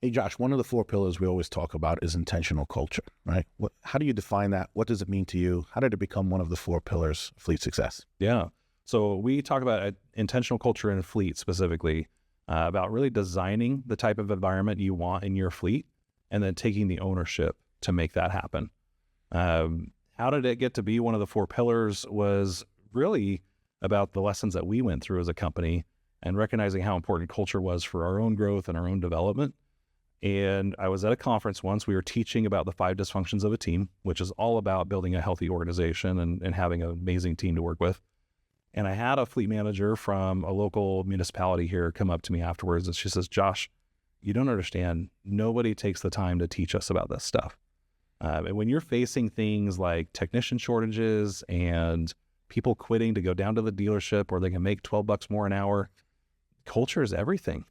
Hey, Josh, one of the four pillars we always talk about is intentional culture, right? How do you define that? What does it mean to you? How did it become one of the four pillars of fleet success? Yeah. So we talk about intentional culture in fleet specifically, about really designing the type of environment you want in your fleet and then taking the ownership to make that happen. How did it get to be one of the four pillars was really about the lessons that we went through as a company and recognizing how important culture was for our own growth and our own development. And I was at a conference once, we were teaching about the 5 dysfunctions of a team, which is all about building a healthy organization and having an amazing team to work with. And I had a fleet manager from a local municipality here come up to me afterwards, and she says, Josh, you don't understand. Nobody takes the time to teach us about this stuff. And when you're facing things like technician shortages and people quitting to go down to the dealership or they can make $12 more an hour, culture is everything.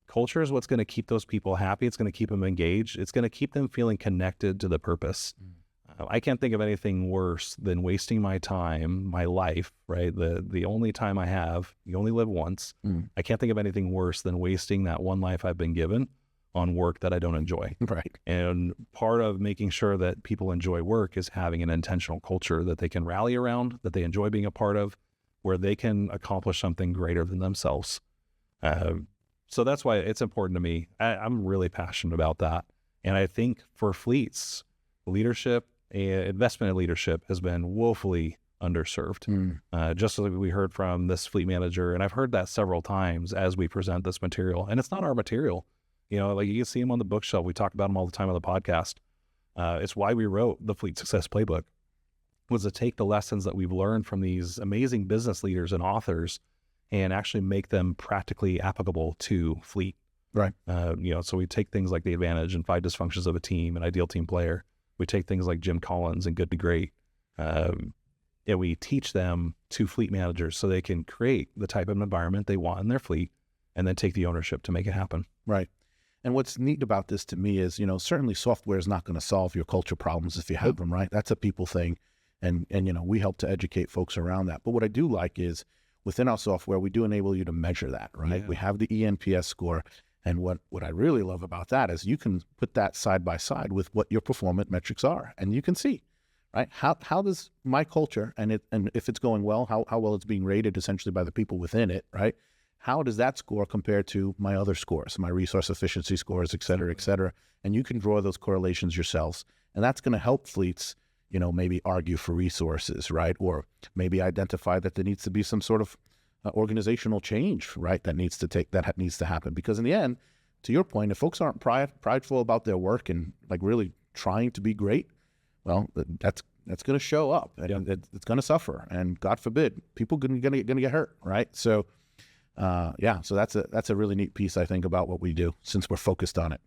Culture is what's going to keep those people happy. It's going to keep them engaged. It's going to keep them feeling connected to the purpose. I can't think of anything worse than wasting my time, my life, right? The only time I have, you only live once. I can't think of anything worse than wasting that one life I've been given on work that I don't enjoy. Right. And part of making sure that people enjoy work is having an intentional culture that they can rally around, that they enjoy being a part of, where they can accomplish something greater than themselves. So that's why it's important to me. I'm really passionate about that. And I think for fleets, leadership, investment in leadership has been woefully underserved. Just as we heard from this fleet manager, and I've heard that several times as we present this material, and it's not our material. You know, like you can see them on the bookshelf. We talk about them all the time on the podcast. It's why we wrote the Fleet Success Playbook, was to take the lessons that we've learned from these amazing business leaders and authors and actually make them practically applicable to fleet. Right. So we take things like the advantage and 5 dysfunctions of a team, an ideal team player. We take things like Jim Collins and Good to Great. And we teach them to fleet managers so they can create the type of environment they want in their fleet and then take the ownership to make it happen. Right. And what's neat about this to me is, certainly software is not going to solve your culture problems if you have them, right? That's a people thing. And we help to educate folks around that. But what I do like is within our software, we do enable you to measure that, right? Yeah. We have the ENPS score. And what I really love about that is you can put that side by side with what your performance metrics are. And you can see, right? How does my culture, and if it's going well, how well it's being rated essentially by the people within it, right? How does that score compare to my other scores, my resource efficiency scores, et cetera, et cetera? And you can draw those correlations yourselves. And that's going to help fleets, maybe argue for resources, right? Or maybe identify that there needs to be some sort of organizational change, right? That needs to happen. Because in the end, to your point, if folks aren't prideful about their work and like really trying to be great, well, that's going to show up and it's going to suffer. And God forbid, people going to get hurt, right? So, so that's a really neat piece, I think, about what we do since we're focused on it.